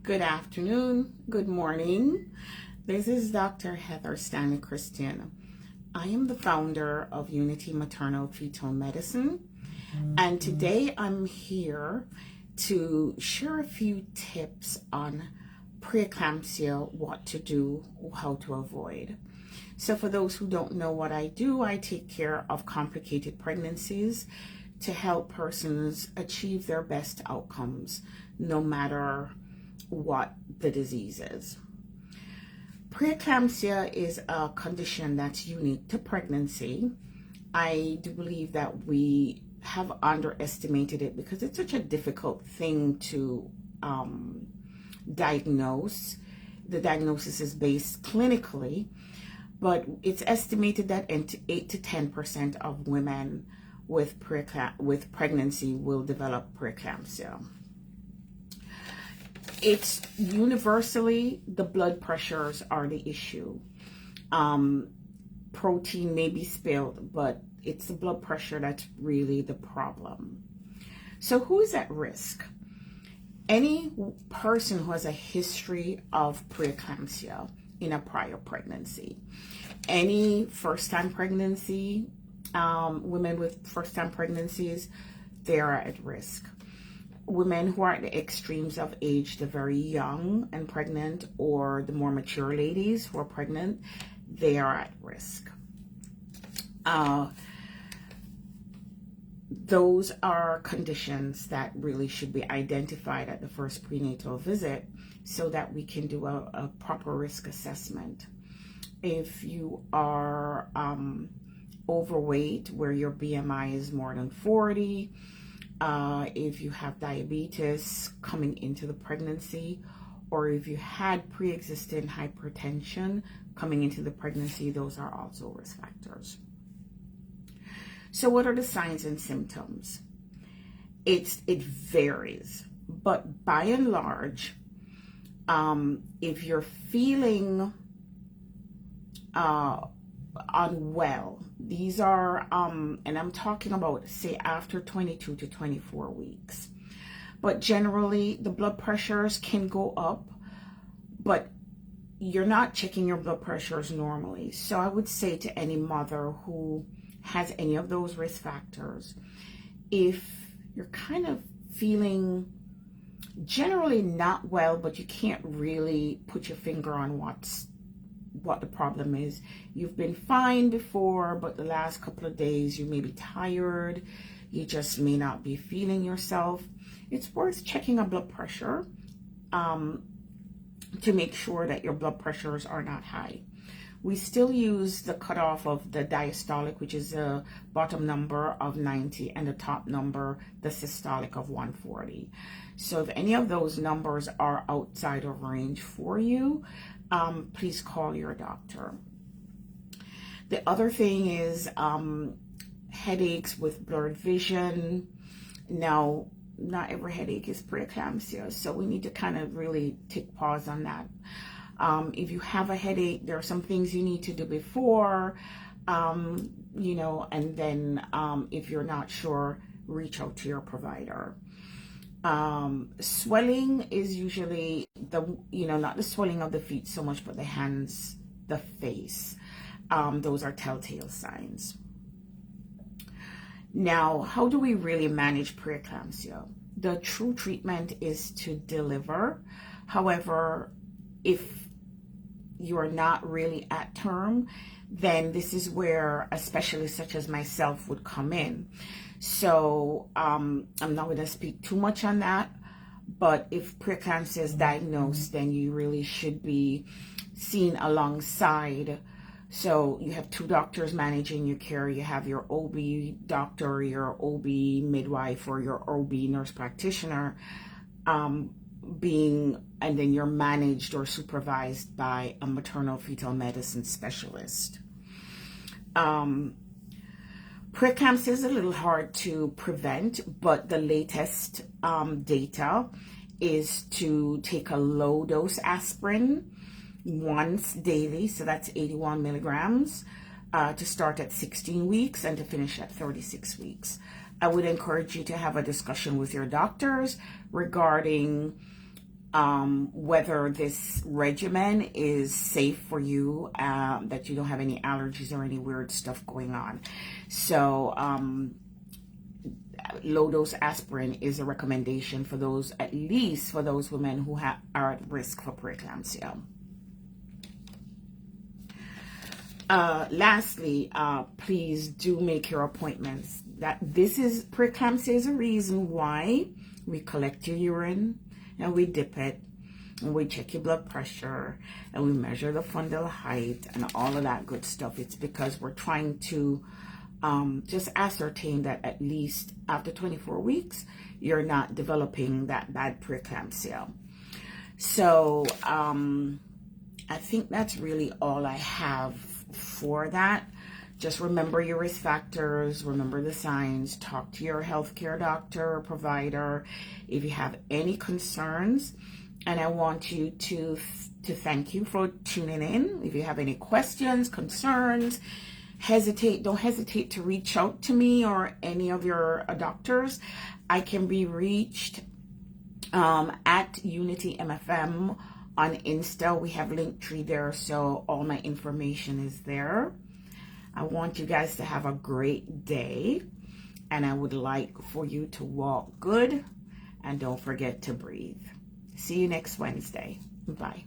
Good afternoon, good morning. This is Dr. Heather Stanley-Christian. I am the founder of Unity Maternal Fetal Medicine, and today I'm here to share a few tips on preeclampsia, what to do, how to avoid. So for those who don't know what I do, I take care of complicated pregnancies to help persons achieve their best outcomes, no matter what the disease is. Preeclampsia is a condition that's unique to pregnancy. I do believe that we have underestimated it because it's such a difficult thing to diagnose. The diagnosis is based clinically, but it's estimated that 8 to 10% of women with pregnancy will develop preeclampsia. It's universally the blood pressures are the issue. Protein may be spilled, but it's the blood pressure that's really the problem. So who is at risk? Any person who has a history of preeclampsia in a prior pregnancy. Any first-time pregnancy, women with first-time pregnancies, they are at risk. Women who are at the extremes of age, the very young and pregnant, or the more mature ladies who are pregnant, they are at risk. Those are conditions that really should be identified at the first prenatal visit so that we can do a proper risk assessment. If you are overweight, where your BMI is more than 40, if you have diabetes coming into the pregnancy, or if you had pre-existing hypertension coming into the pregnancy, those are also risk factors. So what are the signs and symptoms? It varies, but by and large, if you're feeling unwell, these are, and I'm talking about, say, after 22 to 24 weeks. But generally, the blood pressures can go up, but you're not checking your blood pressures normally. So I would say to any mother who has any of those risk factors, if you're kind of feeling generally not well, but you can't really put your finger on what the problem is. You've been fine before, but the last couple of days you may be tired, you just may not be feeling yourself. It's worth checking a blood pressure to make sure that your blood pressures are not high. We still use the cutoff of the diastolic, which is the bottom number of 90, and the top number, the systolic, of 140. So if any of those numbers are outside of range for you, please call your doctor. The other thing is headaches with blurred vision. Now, not every headache is preeclampsia, so we need to kind of really take pause on that. If you have a headache, there are some things you need to do before, and then if you're not sure, reach out to your provider. Swelling is usually not the swelling of the feet so much, but the hands, the face. Those are telltale signs. Now, how do we really manage preeclampsia? The true treatment is to deliver. However, if you are not really at term, then this is where a specialist such as myself would come in. So I'm not going to speak too much on that, but if preeclampsia is diagnosed, then you really should be seen alongside. So you have two doctors managing your care. You have your OB doctor, your OB midwife, or your OB nurse practitioner and then you're managed or supervised by a maternal fetal medicine specialist. Preeclampsia is a little hard to prevent, but the latest data is to take a low dose aspirin once daily, so that's 81 milligrams, to start at 16 weeks and to finish at 36 weeks. I would encourage you to have a discussion with your doctors regarding whether this regimen is safe for you, that you don't have any allergies or any weird stuff going on. So low dose aspirin is a recommendation for those, at least for those women who are at risk for preeclampsia. Lastly, please do make your appointments. Preeclampsia is a reason why we collect your urine and we dip it, and we check your blood pressure, and we measure the fundal height and all of that good stuff. It's because we're trying to just ascertain that at least after 24 weeks, you're not developing that bad preeclampsia. So I think that's really all I have for that. Just remember your risk factors, remember the signs, talk to your healthcare doctor or provider if you have any concerns. And I want you to thank you for tuning in. If you have any questions, concerns, don't hesitate to reach out to me or any of your doctors. I can be reached at Unity MFM on Insta. We have Linktree there, so all my information is there. I want you guys to have a great day, and I would like for you to walk good, and don't forget to breathe. See you next Wednesday. Bye.